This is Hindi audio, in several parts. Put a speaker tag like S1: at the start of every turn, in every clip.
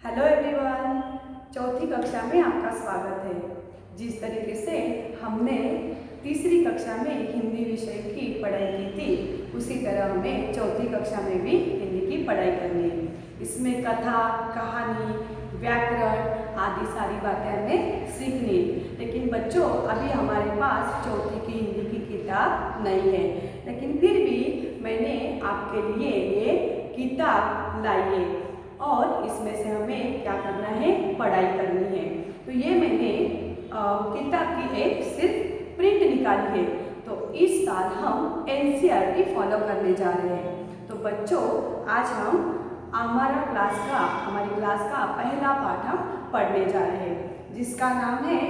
S1: हेलो एवरीवन, चौथी कक्षा में आपका स्वागत है। जिस तरीके से हमने तीसरी कक्षा में हिंदी विषय की पढ़ाई की थी, उसी तरह हमें चौथी कक्षा में भी हिंदी की पढ़ाई करनी है। इसमें कथा, कहानी, व्याकरण आदि सारी बातें हमें सीखनी है। लेकिन बच्चों, अभी हमारे पास चौथी की हिंदी की किताब नहीं है, लेकिन फिर भी मैंने आपके लिए ये किताब लाई है और इसमें से हमें क्या करना है, पढ़ाई करनी है। तो ये मैंने किताब की एक सिर्फ प्रिंट निकाली है। तो इस साल हम एनसीईआरटी फॉलो करने जा रहे हैं। तो बच्चों, आज हम हमारी क्लास का पहला पाठ हम पढ़ने जा रहे हैं, जिसका नाम है,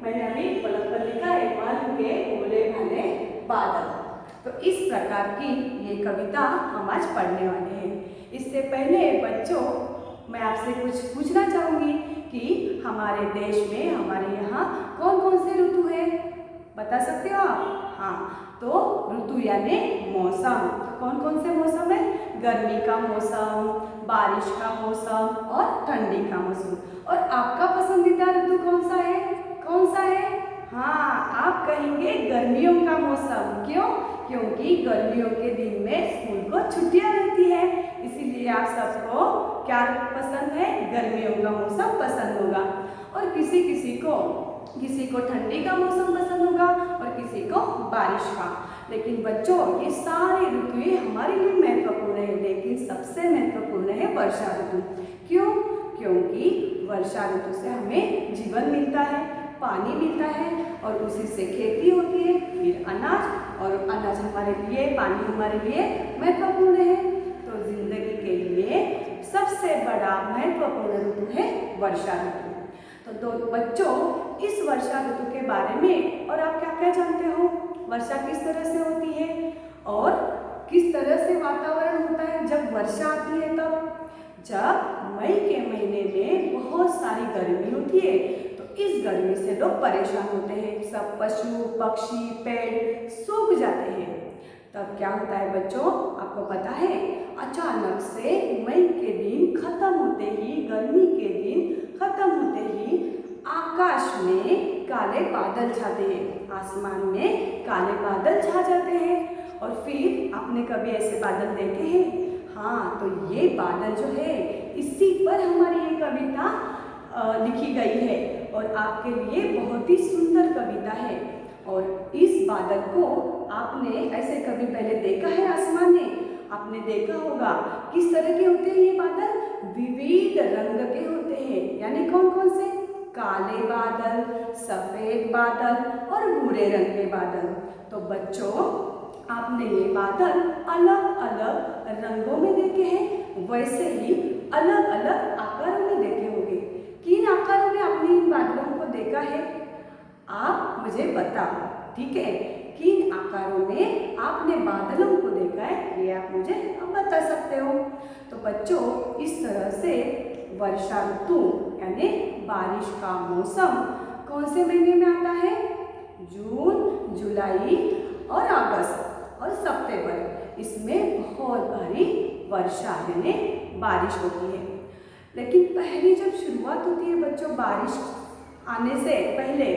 S1: मैंने अभी पलक पर लिखा है, मन के भोले भाले बादल। तो इस प्रकार की ये कविता हम आज पढ़ने वाले हैं। इससे पहले बच्चों, मैं आपसे कुछ पूछना चाहूँगी कि हमारे देश में, हमारे यहाँ कौन कौन से ऋतु है, बता सकते हो आप? हाँ, तो ऋतु यानी मौसम। तो कौन कौन से मौसम है? गर्मी का मौसम, बारिश का मौसम और ठंडी का मौसम। और आपका पसंदीदा ऋतु कौन सा है? कौन सा है? हाँ, आप कहेंगे गर्मियों का मौसम। क्यों? क्योंकि गर्मियों के दिन में स्कूल को छुट्टियां रहती है, इसीलिए आप सबको क्या पसंद है? गर्मियों का मौसम पसंद होगा। और किसी को ठंडी का मौसम पसंद होगा और किसी को बारिश का। लेकिन बच्चों, ये सारे ऋतुएं हमारे लिए महत्वपूर्ण है, लेकिन सबसे महत्वपूर्ण है वर्षा ऋतु। क्यों? क्योंकि वर्षा ऋतु से हमें जीवन मिलता है, पानी मिलता है और उसी से खेती होती है, फिर अनाज, और अनाज हमारे लिए, पानी हमारे लिए महत्वपूर्ण है। तो जिंदगी के लिए सबसे बड़ा महत्वपूर्ण ऋतु है वर्षा ऋतु। तो बच्चों, इस वर्षा ऋतु के बारे में और आप क्या क्या जानते हो? वर्षा किस तरह से होती है और किस तरह से वातावरण होता है जब वर्षा आती है? तब जब मई के महीने में बहुत सारी गर्मी होती है, तो इस गर्मी से लोग परेशान होते हैं। सब पशु पक्षी पेड़ सूख जाते हैं। तब क्या होता है बच्चों, आपको पता है? अचानक से मई के दिन खत्म होते ही, गर्मी के दिन खत्म होते ही आकाश में काले बादल छाते हैं, आसमान में काले बादल छा जाते हैं। और फिर आपने कभी ऐसे बादल देखे हैं? हाँ, तो ये बादल जो है, इसी पर हमारी ये कविता लिखी गई है और आपके लिए बहुत ही सुंदर कविता है। और इस बादल को आपने ऐसे कभी पहले देखा है आसमान में? आपने देखा होगा किस तरह के होते हैं ये बादल? विविध रंग के होते हैं। यानी कौन कौन से? काले बादल, सफेद बादल और भूरे रंग के बादल। तो बच्चों, आपने ये बादल अलग अलग रंगों में देखे हैं, वैसे ही अलग अलग आकारों में देखे होंगे। किन आकारों में आपने इन बादलों को देखा है? आप मुझे बताओ, ठीक है? किन आकारों में आपने बादलों को देखा है, ये आप मुझे बता सकते हो। तो बच्चों, इस तरह से वर्षा ऋतु यानी बारिश का मौसम कौन से महीने में आता है? जून, जुलाई और अगस्त और सितंबर। इसमें बहुत भारी वर्षा यानी बारिश होती है। लेकिन पहली जब शुरुआत होती है बच्चों, बारिश आने से पहले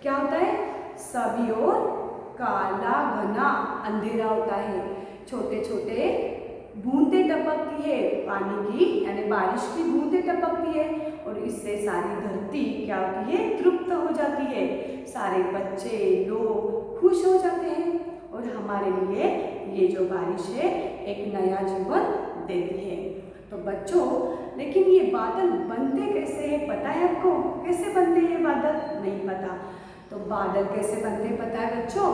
S1: क्या होता है? सभी ओर काला घना अंधेरा होता है। छोटे छोटे बूंदें टपकती है पानी की, यानी बारिश की बूंदें टपकती है और इससे सारी धरती क्या होती है? तृप्त हो जाती है। सारे बच्चे लोग खुश हो जाते हैं और हमारे लिए ये जो बारिश है एक नया जीवन देती है। तो बच्चों, लेकिन ये बादल बनते कैसे हैं, पता है आपको? कैसे बनते हैं ये बादल? नहीं पता? तो बादल कैसे बनते पता है बच्चों?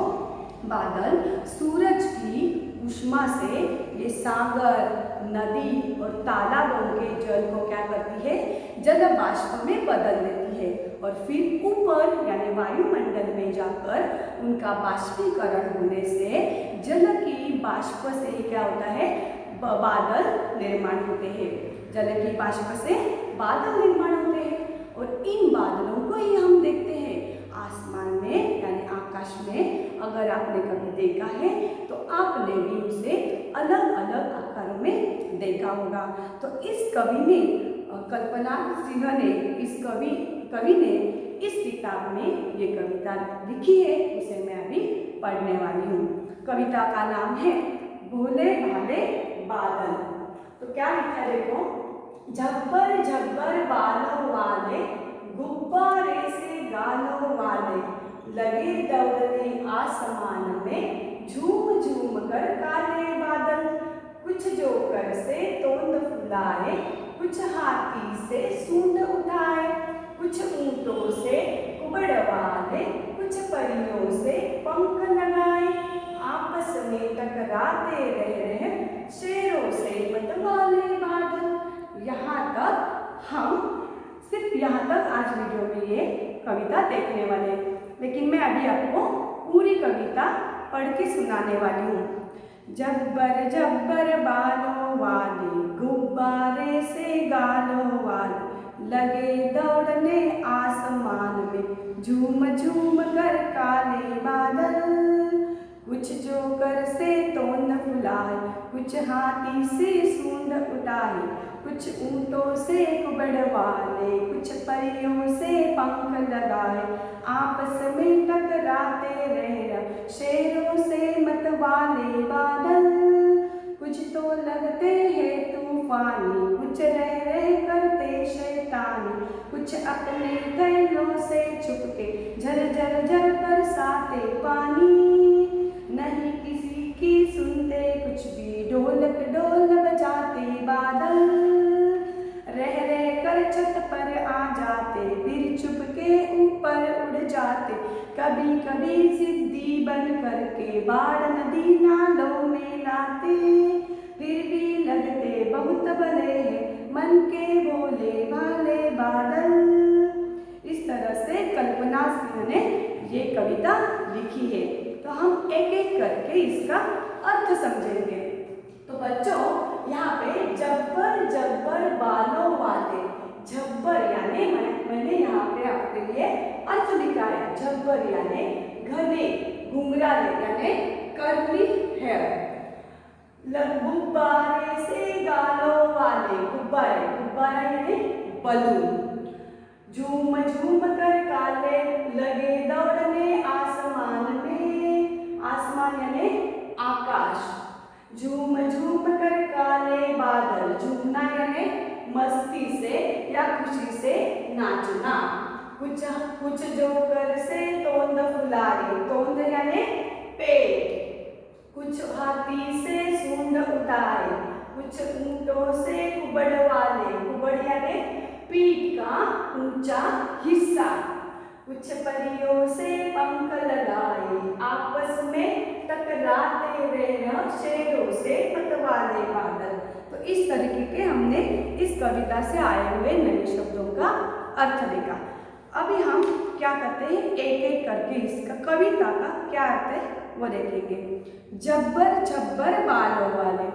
S1: बादल सूरज की ऊष्मा से ये सागर, नदी और तालाबों के जल को क्या करती है? जल वाष्प में बदल देती है और फिर ऊपर यानी वायुमंडल में जाकर उनका बाष्पीकरण होने से जल की वाष्प से क्या होता है? बादल निर्माण होते हैं। जल की वाष्प से बादल निर्माण होते हैं और इन बादलों को ही हम देखते हैं आसमान में यानी आकाश में। अगर आपने कभी देखा है तो आपने भी उसे अलग अलग आकारों में देखा होगा। तो इस कवि ने कल्पना सिंह ने कवि ने इस किताब में ये कविता लिखी है, उसे मैं अभी पढ़ने वाली हूँ। कविता का नाम है भोले भाले बादल। तो क्या लिखा है देखो, झब्बर झब्बर बालों वाले, गुब्बारे से गालों वाले, लगे दौड़ने आसमान में, झूम झूम कर काले बादल। कुछ जोकर से तोंद फुलाए, कुछ हाथी से सूंड उठाए, कुछ ऊंटों से कुबड़ वाले, कुछ परियों से पंख लगाए, आपस में टकराते रहे शेरों से मतवाले बादल। यहाँ तक सिर्फ यहाँ तक आज वीडियो में ये कविता देखने वाले, लेकिन मैं अभी आपको पूरी कविता पढ़ के सुनाने वाली हूँ। जब्बर जब्बर बालों वाले, गुब्बारे से गालों वाले, लगे दौड़ने आसमान में, झूम झूम कर काले बादल। कुछ जोकर से तोंद फुलाए, कुछ हाथी से सूंड उठाए, कुछ ऊंटों से कुबड़ वाले, कुछ परियों से पंख लगाए, आपस में टकराते रहे शेरों से मतवाले बादल। कुछ तो लगते हैं तूफानी, कुछ रह करते शैतानी, कुछ अपने घैलों से छुपके झर झर झर बरसाते पानी। नहीं किसी की सुनते कुछ भी, ढोलक ढोल बजाते बादल, रह कर छत पर आ जाते, फिर चुपके ऊपर उड़ जाते, कभी कभी जिद्दी बन करके बाढ़ नदी नालों में लाते, फिर भी लगते बहुत भले हैं मन के भोले भाले बादल। इस तरह से कल्पना सिंह ने ये कविता लिखी है। तो हम एक एक करके इसका अर्थ समझेंगे। तो बच्चों, यहाँ पे जब्बर जब्बर बालों वाले, झब्बर यानी मैंने यहाँ पे आपके लिए अर्थ लिखा है। झब्बर यानी घने घुंघराले यानी कर्ली हेयर। गुब्बारे से गालों वाले, गुब्बारे गुब्बारा यानी बलून। झूम झूम कर काले, लगे दौड़ने आसमान में, आसमान यानी आकाश। झूम झूम कर काले बादल, झूमना यानी मस्ती से या खुशी से नाचना। कुछ जोकर से तोंद फुलाए, तोंद यानी पेट। कुछ हाथी से सूंड उठाए, कुछ ऊंटों से कुबड़ वाले, कुबड़ यानी पीठ का ऊंचा हिस्सा। कुछ परियों से पंख लगाए, आपस में टकराते रहे शेरों से मतवाले बादल। तो इस तरीके के हमने इस कविता से आए हुए नए शब्दों का अर्थ देखा। अभी हम क्या करते हैं, एक एक करके इसका कविता का क्या अर्थ है वो देखेंगे। जब्बर जब्बर बालों वाले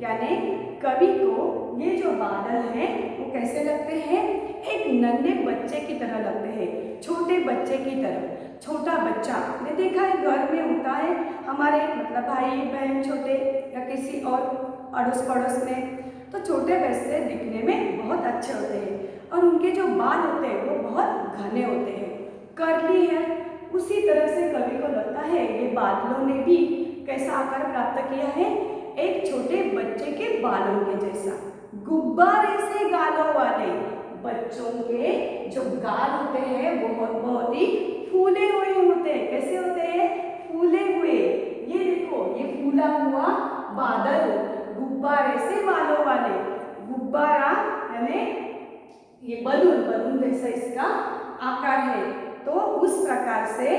S1: यानी कवि को ये जो बादल हैं वो कैसे लगते हैं, एक नन्हे बच्चे की तरह लगते हैं, छोटे बच्चे की तरह। छोटा बच्चा आपने देखा है घर में होता है, हमारे मतलब भाई बहन छोटे या किसी और अड़ोस पड़ोस में, तो छोटे बच्चे दिखने में बहुत अच्छे होते हैं और उनके जो बाल होते हैं वो बहुत घने होते हैं, कर्ली है। उसी तरह से कवि को लगता है ये बादलों ने भी कैसा आकार प्राप्त किया है, एक छोटे बच्चे के बालों के जैसा। गुब्बारे से गालों वाले, बच्चों के जो गाल होते हैं वो बहुत ही फूले हुए होते हैं। कैसे होते हैं, फूले हुए। ये देखो ये फूला हुआ बादल, गुब्बारे से बालों वाले। गुब्बारा यानी ये बलून, बलून जैसा इसका आकार है, तो उस प्रकार से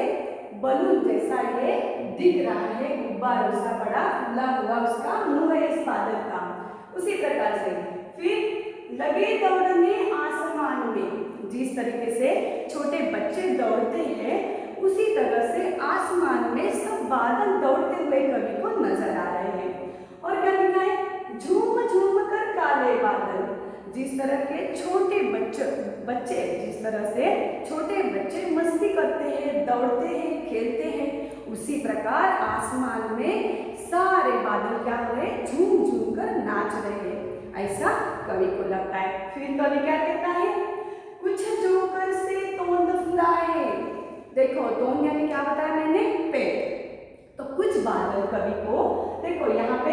S1: बलून जैसा ये दिख रहा है। गुब्बारों सा बड़ा फूला हुआ उसका मुंह है इस बादल का। उसी प्रकार से फिर लगे दौड़ने आसमान में, जिस तरीके से छोटे बच्चे दौड़ते हैं उसी तरह से आसमान में सब बादल दौड़ते हुए कवि को नजर आ रहे हैं। और क्या लिखा है, झूम झूम कर काले बादल। जिस तरह के छोटे बच्चे जिस तरह से छोटे बच्चे मस्ती करते हैं, दौड़ते हैं, खेलते हैं, उसी प्रकार आसमान में सारे बादल क्या हो रहे, झूम झूम कर नाच रहे हैं। ऐसा कवि को लगता है। फिर कवि क्या कहता है, कुछ जोकर से तोंद फुलाए। देखो तोंद यानी क्या बताया मैंने, पेट। तो कुछ बादल कवि को, देखो यहाँ पे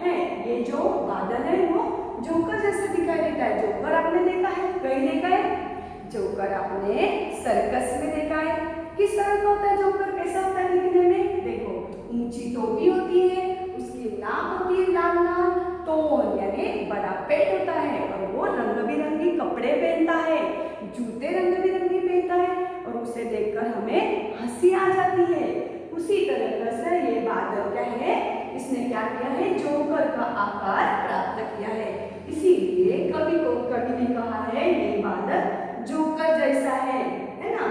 S1: है, ये जो बादल है वो जोकर जैसे दिखाई देता है। जोकर आपने देखा है, कहीं देखा है? जोकर आपने सर्कस में देखा है। किस तरह का होता है जोकर, कैसा होता है दिखने में? देखो ऊंची टोपी होती है, उसकी नाक होती है लाल लाल, तोंद यानी बड़ा पेट होता है, और वो रंग बिरंगी कपड़े पहनता है, जूते रंग बिरंगी पहनता है, और उसे देखकर हमें हंसी आ जाती है। उसी तरह से ये बादल क्या है, इसने क्या किया है, जोकर का आकार प्राप्त किया है। इसीलिए कवि ने कहा है ये बादल जोकर जैसा है ना।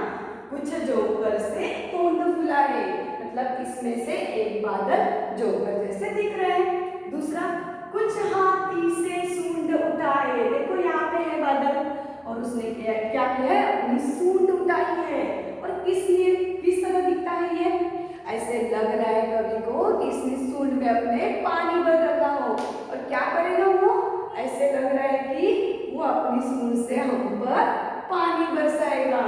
S1: कुछ जोकर से तोंद फुलाए, मतलब इसमें से एक बादल जोकर जैसे दिख रहे हैं। दूसरा, कुछ हाथी से सूंड उठाए। देखो यहाँ पे है बादल, और उसने क्या किया है, अपनी सूंड उठाई है। और किस तरह दिखता है ये, ऐसे लग रहा है कवि को कि इसने सूंड में अपने पानी भर रखा हो, और क्या करेगा वो, ऐसे लग रहा है कि वो अपनी सूंड से हम पर पानी बरसाएगा।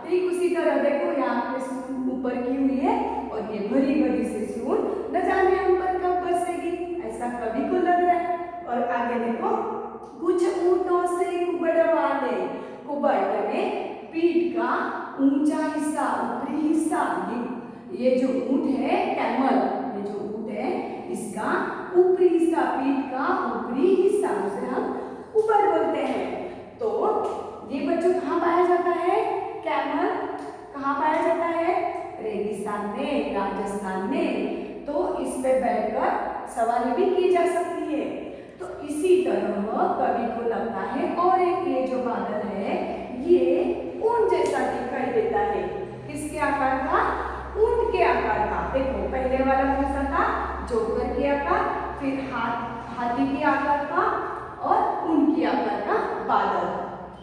S1: ठीक उसी तरह देखो यहाँ पे सूंड ऊपर की हुई है, और ये भरी भरी सी सूंड न जाने हम पर कब बरसेगी, ऐसा कवि को लग रहा है। और आगे देखो, कुछ ऊंटों से कुबड़ वाले। कुबड़ यानी पीठ का ऊंचा हिस्सा, ऊपरी हिस्सा। ये जो ऊंट है कैमल, ये जो ऊंट है इसका ऊपरी हिस्सा, पीठ का ऊपरी हिस्सा, उसे हम कुबड़ बोलते हैं। तो ये बच्चों कहाँ पाया जाता है, कैमल कहाँ पाया जाता है, रेगिस्तान में, राजस्थान में। तो इस पे बैठकर सवारी भी की जा सकती है। तो इसी तरह कवि को लगता है, और एक ये जो बादल है ये ऊंट जैसा दिखाई देता है। किसके आकार का, ऊंट के आकार का। देखो पहले वाला कौन सा था, जोकर के आकार, फिर हाथी के आकार का, और ऊंट के आकार का बादल।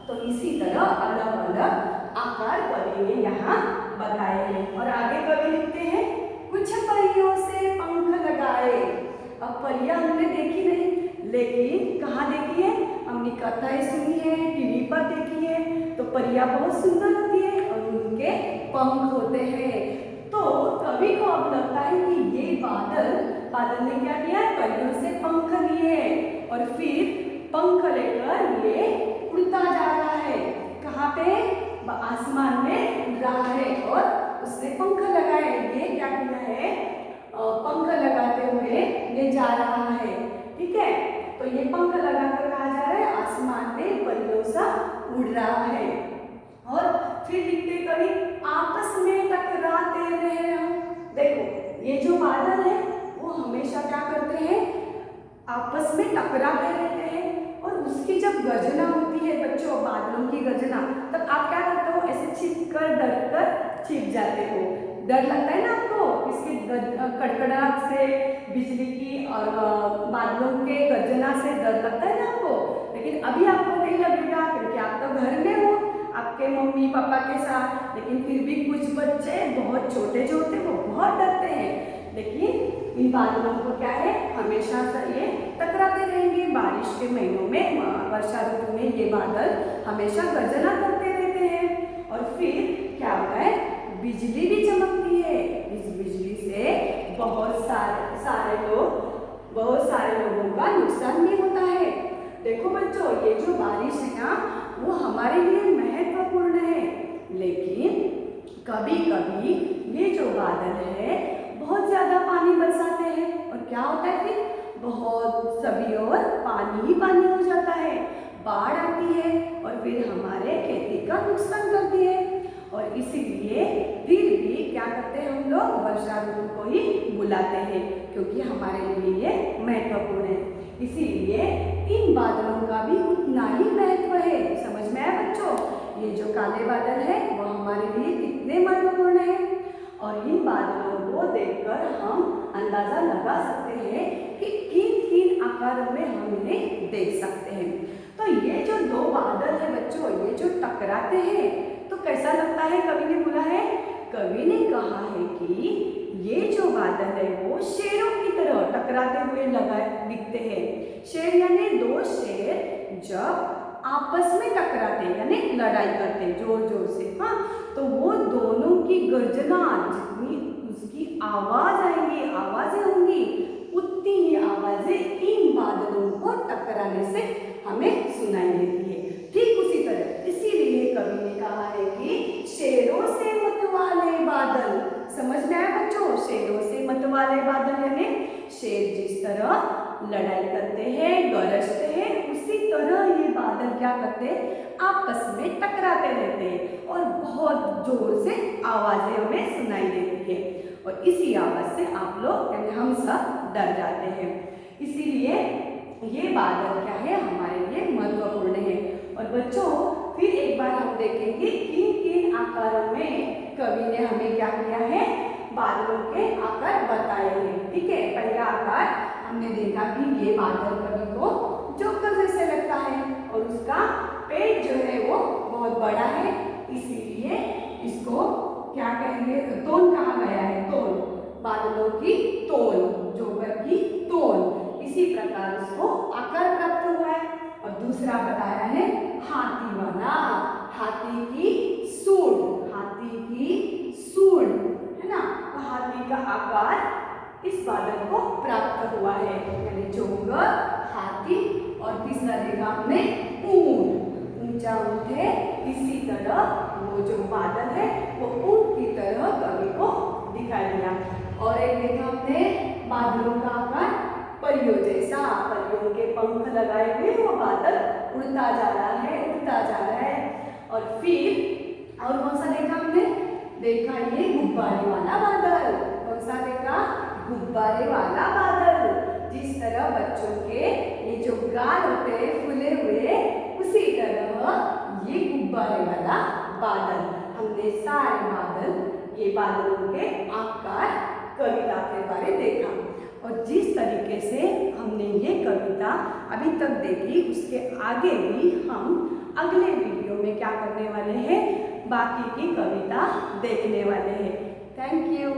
S1: तो इसी तरह अलग अलग आकार कवि ने यहाँ बताए हैं। और आगे कवि लिखते हैं, कुछ परियों से पंख लगाए। अब परियां हमने देखी नहीं, लेकिन कहाँ देखी है, हमने कथाएं सुनी है, टीवी पर देखी है। तो परियां बहुत सुंदर होती है और उनके पंख होते हैं। तो कवि को अब लगता है कि ये बादल ने क्या किया, परियों से पंख लिए, और फिर पंख लेकर ये उड़ता जा रहा है। कहाँ पे, आसमान में उड़ रहा है, और उसने पंख लगाए। ये क्या किया है, पंख लगाते हुए ये जा रहा है। ठीक है, तो ये पंख लगाकर कहा जा रहा है, आसमान में परियों सा उड़ रहा है। और फिर लिखते कवि, आपस में टकराते रहे हम। देखो ये जो बादल है वो हमेशा क्या करते हैं, आपस में टकराते रहते हैं। और उसकी जब गर्जना होती है बच्चों, बादलों की गर्जना, तब आप क्या करते हो, ऐसे छिप कर डर कर छिप जाते हो। डर लगता है ना आपको, इसकी कड़कड़ाहट से, बिजली की और बादलों के गर्जना से डर लगता है ना आपको। लेकिन अभी आपको नहीं लगेगा, क्योंकि आप तो घर में हो आपके मम्मी पापा के साथ। लेकिन फिर भी कुछ बच्चे बहुत छोटे जो होते हैं वो बहुत डरते हैं। लेकिन इन बादलों को क्या है, हमेशा से ये टकराते रहेंगे। बारिश के महीनों में, वर्षा ऋतु में ये बादल हमेशा गर्जना करते रहते हैं। और फिर क्या होता है, बिजली भी चमकती है। इस बिजली से बहुत सारे लोगों का नुकसान भी होता है। देखो बच्चों, ये जो बारिश है ना वो हमारे लिए महत्वपूर्ण है, लेकिन कभी कभी ये जो बादल है बहुत ज्यादा पानी बरसाते हैं, और क्या होता है फिर, बहुत सभी और पानी ही पानी हो जाता है, बाढ़ आती है, और फिर हमारे खेती का नुकसान करती है। और इसीलिए फिर भी क्या करते हैं हम लोग, वर्षा ऋतु को ही बुलाते हैं, क्योंकि हमारे लिए ये महत्वपूर्ण है। इसीलिए इन बादलों का भी उतना ही महत्व है। समझ में आया बच्चों, ये जो काले बादल है वो हमारे लिए कितने महत्वपूर्ण है। और इन बादलों को देखकर हम अंदाजा लगा सकते हैं कि किन किन आकारों में हम इन्हें देख सकते हैं। तो ये जो दो बादल है बच्चों, ये जो टकराते हैं तो कैसा लगता है, कवि ने बोला है, कवि ने कहा है कि ये जो बादल है वो शेरों की तरह टकराते हुए दिखते हैं। शेर यानी दो शेर जब आपस में टकराते यानी लड़ाई करते जोर जोर से, हाँ, तो वो दोनों की गर्जना, जितनी उसकी आवाज आएंगी, आवाजें होंगी, उतनी ही आवाजें इन बादलों को टकराने से हमें सुनाई देती है। ठीक उसी तरह इसीलिए कवि ने कहा है कि शेरों से मतवाले बादल, समझ में आया बच्चों? शेरों से मतवाले बादल यानी शेर जिस तरह लड़ाई करते हैं, गरजते हैं, उसी तरह ये बादल क्या करते हैं, आपस में टकराते रहते हैं और बहुत जोर से आवाजें हमें सुनाई देती है और इसी आवाज से आप लोग यानी हम सब डर जाते हैं। इसीलिए ये बादल क्या है, हमारे लिए महत्वपूर्ण है। और बच्चों फिर एक बार हम देखेंगे किन किन आकारों में कवि ने हमें क्या किया है, बादलों के आकार बताए हैं। ठीक है, पहला आकार हमने देखा कि ये बादल कवि को जोकर जैसे लगता है और उसका पेट जो है वो बहुत बड़ा है, इसीलिए इसको क्या कहेंगे, तोन कहा गया है। तोन, बादलों की तोन, जोकर की तोन, इसी प्रकार उसको आकार प्राप्त हुआ है। और दूसरा बताया है हाथी वाला, हाथी की सूंड, हाथी की सूंड है ना, तो हाथी का आकार इस बादल को प्राप्त हुआ है, यानी जोकर, हाथी और तीसरा देखा हमने ऊंट, ऊंचा ऊंट है, इसी तरह वो जो बादल है वो ऊंट की तरह कवि को दिखाई दिया। और एक देखा हमने बादलों का आकार परियों जैसा, परियों के पंख लगाए हुए वो बादल उड़ता जा रहा है, उड़ता जा रहा है। और फिर और कौन सा देखा हमने, देखा ये गुब्बारे वाला बादल, कौन सा देखा, गुब्बारे वाला बादल, जिस तरह बच्चों के ये जो गाल होते हैं फूले हुए, उसी तरह ये गुब्बारे वाला बादल। हमने सारे बादल, ये बादलों के आकार कविता के बारे देखा और जिस तरीके से हमने ये कविता अभी तक देखी, उसके आगे भी हम अगले वीडियो में क्या करने वाले हैं, बाकी की कविता देखने वाले हैं। Thank you.